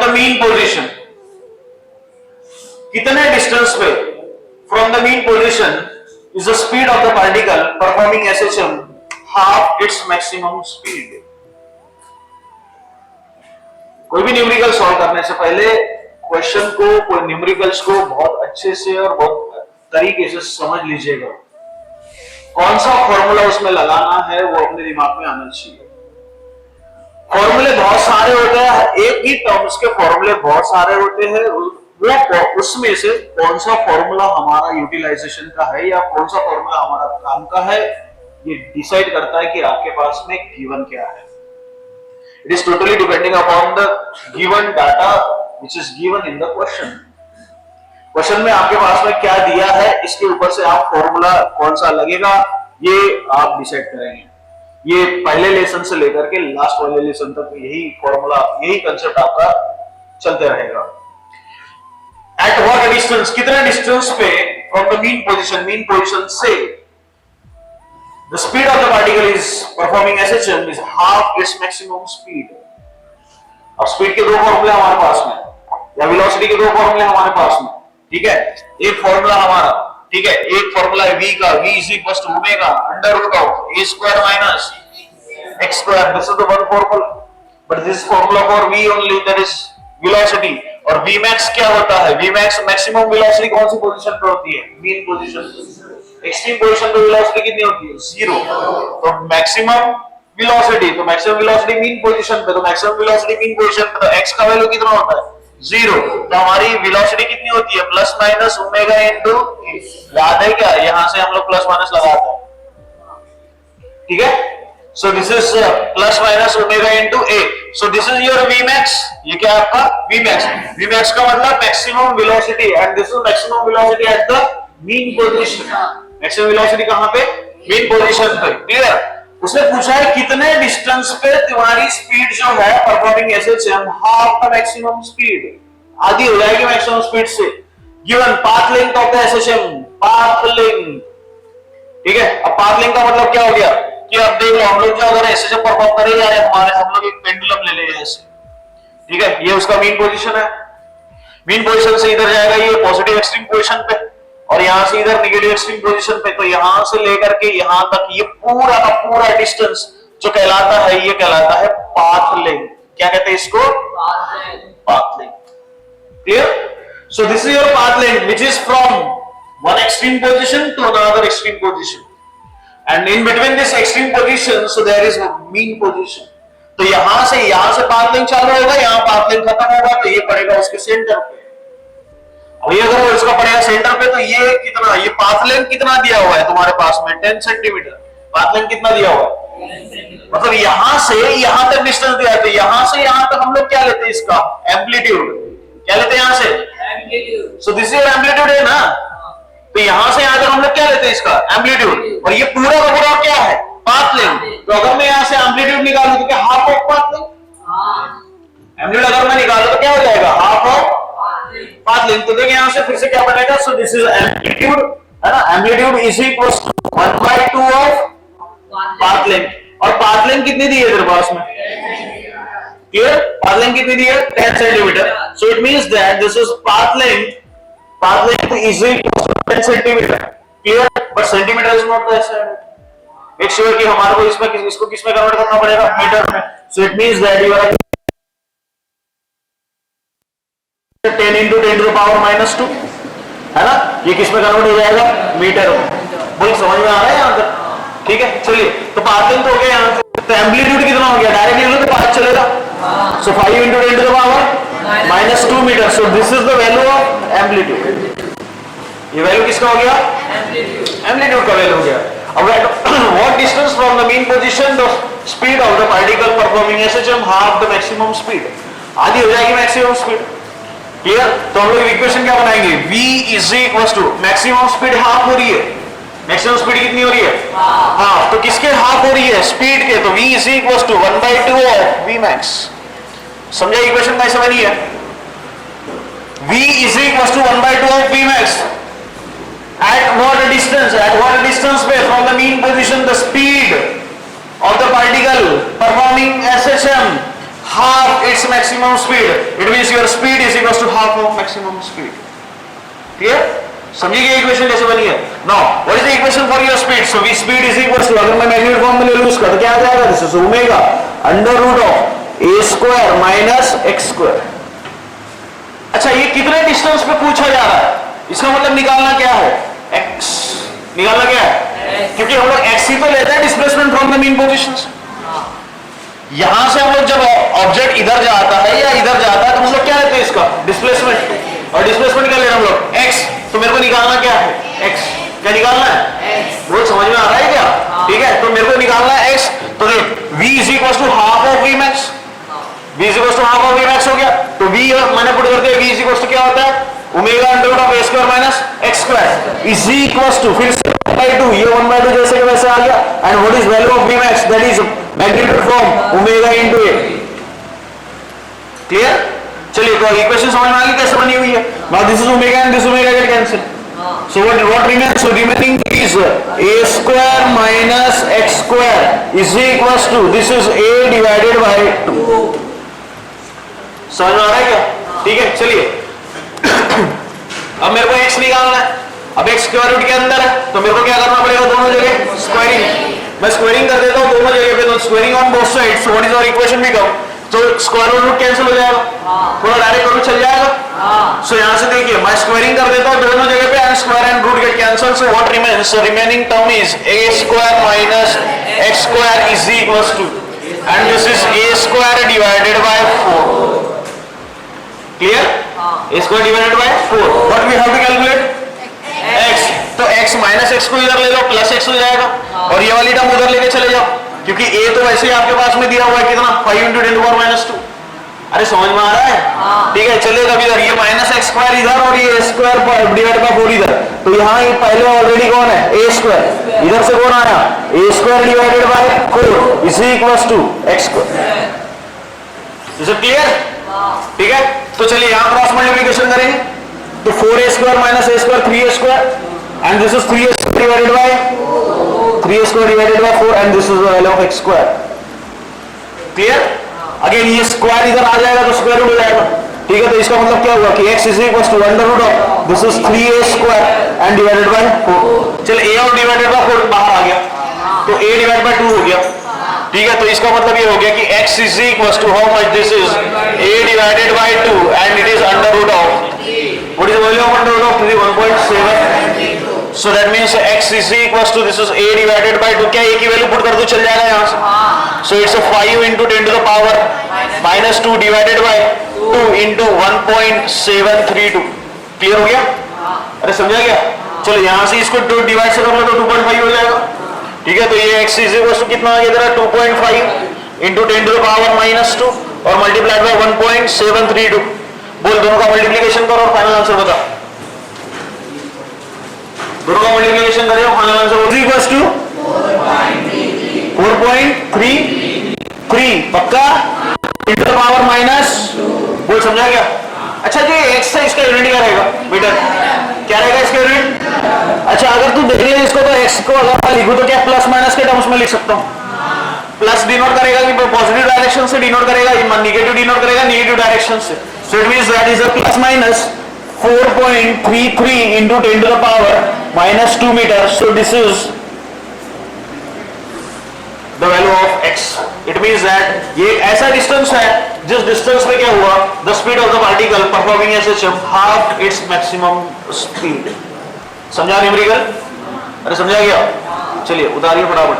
The mean position, कितने distance पे from the mean position is the speed of the particle performing SHM half its maximum speed. कोई भी numerical solve करने से पहले question को, कोई न्यूमेरिकल्स को बहुत अच्छे से और बहुत तरीके से समझ लीजिएगा। कौन सा फॉर्मूला उसमें लगाना है वो अपने दिमाग में आना चाहिए। फॉर्मूले बहुत सारे होते हैं, एक ही टर्म्स के फॉर्मूले बहुत सारे होते हैं, वो उसमें से कौन सा फॉर्मूला हमारा यूटिलाइजेशन का है या कौन सा फॉर्मूला हमारा काम का है, ये डिसाइड करता है कि आपके पास में गिवन क्या है। It is totally depending upon the given data which is given in the question. Question में आपके पास में क्या दिया है, इसके ऊपर से आप फॉर्मूला कौन सा लगेगा ये आप डिसाइड करेंगे। ये पहले लेसन से लेकर के लास्ट वाले लेसन तक यही फॉर्मूला, यही कंसेप्ट आपका चलते रहेगा। एट व्हाट डिस्टेंस, कितने डिस्टेंस पे फ्रॉम द मीन पोजीशन से the speed of the particle is performing SHM is half its maximum speed. अब स्पीड के दो फॉर्मूले हमारे पास में, या वेलोसिटी के दो फॉर्मूले हमारे पास में, ठीक है। एक फॉर्मूला हमारा, ठीक है, एक फॉर्मूला है v का, v is equal to omega under root of a square minus x square. This is the one formula, but this formula for v only, that is velocity. और v max क्या होता है, v max maximum velocity कौन सी position पे होती है, mean position. Extreme position पे velocity कितनी होती है, 0। तो मैक्सिमम वेलोसिटी, तो मैक्सिमम वेलोसिटी मीन पोजीशन पे, तो मैक्सिमम वेलोसिटी मीन पोजीशन पे, तो x का वैल्यू कितना होता है, 0। तो हमारी वेलोसिटी कितनी होती है, प्लस माइनस ओमेगा इनटू, याद है क्या, यहां से हम लोग प्लस माइनस लगाते हैं, ठीक है। सो this is plus minus omega into a। So this is your v max, ये क्या है आपका v max। v max का मतलब maximum velocity, and this is maximum velocity at the mean position. Maximum velocity कहां पे, मीन पोजीशन पे, clear. उसने पूछा है कितने डिस्टेंस पे तुम्हारी स्पीड जो है performing SHM half the maximum speed, आधी हो जाएगी मैक्सिमम स्पीड से। Given path length of the SHM, path length, ठीक है। अब पाथ लेंथ का मतलब क्या हो गया कि अब देख लो, हम लोग जो अगर एसएचएम परफॉर्म करें या हमारे, हम लोग एक पेंडुलम ले लें ऐसे, ठीक है, ये उसका मीन पोजीशन है। मीन पोजीशन से इधर जाएगा ये पॉजिटिव एक्सट्रीम पोजीशन पे, और यहां से इधर नेगेटिव एक्सट्रीम पोजीशन पे। तो यहां से लेकर के यहां तक ये पूरा का पूरा डिस्टेंस जो कहलाता है, ये कहलाता है पाथ लेंथ। क्या कहते हैं इसको, path length, clear. So this is your path length which is from one extreme position to another extreme position, and in between this extreme position so there is mean position. तो यहां से path length चालू होगा, यहां path length खत्म होगा, तो ये पड़ेगा उसके सेंटर पे। अभी अगर इसका पड़ेगा सेंटर पे, तो ये कितना, ये पाथ लेंथ कितना दिया हुआ है तुम्हारे पास में, 10 सेंटीमीटर। पाथ लेंथ कितना दिया हुआ है, मतलब यहां से यहां तक डिस्टेंस दिया है, तो यहां से यहां तक हम लोग क्या लेते हैं, इसका एम्पलीट्यूड। क्या लेते हैं यहां से, amplitude. So this is amplitude है ना, तो यहां से यहां तक हम लोग क्या लेते हैं, इसका एम्पलीट्यूड। और ये पूरा का पूरा क्या है, पाथ लेंथ। तो अगर मैं यहां से एम्पलीट्यूड निकालूं तो क्या half of path length, amplitude अगर मैं निकालूं तो क्या हो जाएगा, हाफ ऑफ पाथ लेंथ। तो देखिए यहां से फिर से क्या बनेगा, सो दिस इज एम्पलीट्यूड, है ना। Amplitude is equal to 1/2 of path length. और पाथ लेंथ कितनी दी है तेरे पास में, क्लियर। पाथ लेंथ कितनी दी है, 10 centimetre. So it means that this is path length is equal to 10 centimetre, clear. But centimetre is not the SI। Make sure कि हमारे को इसको किस में कन्वर्ट करना पड़ेगा, मीटर में। So it means that you are 10 into 10 to the power -2, है ना। ये किस में कन्वर्ट हो जाएगा, मीटर में। बोल समझ में आ रहा है यहां तक, ठीक है। चलिए, तो पाथ लेंथ हो गया यहां से, तो एम्पलीट्यूड कितना हो गया, डायरेक्ट ले लो तो पाथ चलेगा। So 5 into 10 to the power -2 metre. So this is the value of amplitude. ये वैल्यू किसका हो गया, एम्पलीट्यूड का वैल्यू हो गया। अब what distance from the mean position the speed of the particle performing SHM half the maximum speed, आधी हो जाएगी मैक्सिमम स्पीड, क्लियर। तो हम लोग इक्वेशन क्या बनाएंगे, v is equal to maximum speed half हो रही है, मैक्सिमम स्पीड कितनी हो रही है, हाफ। तो किसके हाफ हो रही है, स्पीड के। तो v is equal to 1/2 of v max। समझा इक्वेशन कैसे बनी है, v is equal to 1/2 of v max at what distance पे from the mean position the speed of the particle performing SHM half its maximum speed. It means your speed is equals to half of maximum speed. Clear? समझिए equation कैसे बनी है. Now what is the equation for your speed? So v speed is equals to, अगर मैं magnitude form में ले लूं इसका तो क्या आ जाएगा? This is omega under root of a square minus x square. अच्छा ये कितने डिस्टेंस पे पूछा जा रहा है? इसका मतलब निकालना क्या है? x. निकालना क्या है? क्योंकि हम लोग x ही तो लेते हैं displacement from the mean position से. यहां से हम लोग जब ऑब्जेक्ट इधर जाता है या इधर जाता है तो हम लोग क्या लेते हैं इसका? डिस्प्लेसमेंट. और डिस्प्लेसमेंट क्या ले रहे हैं हम लोग? x. तो मेरे को निकालना क्या है? x. क्या निकालना है? वो समझ में आ रहा है क्या? ठीक है, तो मेरे को निकालना है x. तो v is equal to half of v max. v is equal to half of v max हो गया. तो v मैंने पुट कर दिया. v इज इक्वल टू क्या होता है? Omega under root of a square minus x square is equal to, फिर से 1/2, ये 1/2 जैसे कि वैसे आ गया. And what is value of v max? That is magnitude from omega into a. Clear? चलिए तो इक्वेशन समझ में आ गई कैसे बनी हुई है. Now this is omega and this omega get cancel. So what remains? So remaining is a square minus x square is equals to, this is a divided by 2. समझ में आ रहा है क्या? ठीक है, चलिए अब मेरे को x निकालना है. अब x स्क्वायर रूट के अंदर है तो मेरे को क्या करना पड़ेगा? दोनों जगह स्क्वायरिंग. मैं स्क्वायरिंग कर देता हूँ दोनों जगह पे. तो squaring on both sides. So what is our equation become? तो स्क्वायर रूट कैंसिल हो जाएगा. थोड़ा डायरेक्ट रूट चल जाएगा. सो यहां से देखिए मैं स्क्वायरिंग कर देता हूं दोनों जगह पे and square and root get cancel. So what remains? So remaining term is a square minus x square is equals to, and this is a square divided by 4. Clear? a square divided by 4. What we have to calculate? x. तो x माइनस x को इधर ले लो, plus x हो जाएगा. और ये वाली टर्म उधर लेके चले जाओ क्योंकि a तो वैसे ही आपके पास में दिया हुआ है कितना? 5 × 10⁻². अरे समझ में आ रहा है? ठीक है, चलेगा इधर ये माइनस x स्क्वायर इधर और ये a स्क्वायर डिवाइडेड बाय 4 इधर. तो यहाँ ये पहले ऑलरेडी कौन है? a square. इधर से कौन आया? a square divided by 4 is equals to x square. Is it clear? ठीक है, तो चलिए यहाँ क्रॉस मल्टीप्लिकेशन करेंगे. तो 4a square minus a square 3a square and this is 3a square divided bye 3a square divided by 4 and this is the value of x square. Clear? Again ये square इधर आ जाएगा तो square root हो जाएगा. ठीक है, तो इसका मतलब क्या हुआ कि x is equal to under root of this is 3a square and divided by 4. चल a और डिवाइडेड बाय 4 बाहर आ गया तो a डिवाइडेड बाय 2 हो गया. ठीक है, तो इसका मतलब ये हो गया कि x is equal to how much? This is a divided by 2 and it is under root of, what is the value of under root of 3? 1.7. So that means x is equals to, this is a divided by 2. क्या a की value put कर दो चल जाएगा यहाँ से. So it's a 5 into 10 to the power minus 2 divided by 2 into 1.732. Clear हो गया? अरे समझा गया? चलो यहाँ से इसको डिवाइड से कर लो तो 2.5 हो जाएगा. ठीक है, तो ये x is equals to कितना आ गया तेरा? 2.5 into 10 to the power minus 2 और मल्टीप्लाइड बाय 1.732. बोल दोनों का मल्टीप्लिकेशन करो और फाइनल आंसर बता. दोनों का मल्टीप्लिकेशन करें फाइनल आंसर इक्वल्स टू 4.33. पक्का? Into the power minus. बोल समझा क्या? अच्छा जो x है इसका यूनिट क्या रहेगा मीटर? क्या रहेगा इसका यूनिट? अच्छा अगर तू देख ले इसको तो x को अगर मैं लिखूं तो क्या प्लस माइनस के टर्म्स में लिख सकता हूं? प्लस डिनोट करेगा कि पॉजिटिव डायरेक्शन से डिनोट करेगा, नेगेटिव डिनोट करेगा नेगेटिव डायरेक्शन से. सो it means that is a plus minus 4.33 into 10 to the power minus 2 meters. So this is the value of x. It means that ये ऐसा distance है जिस distance में क्या हुआ? The speed of the particle performing as a jump half its maximum speed. समझा numerical? अरे समझा गया? चलिए उतारिए फटाफट.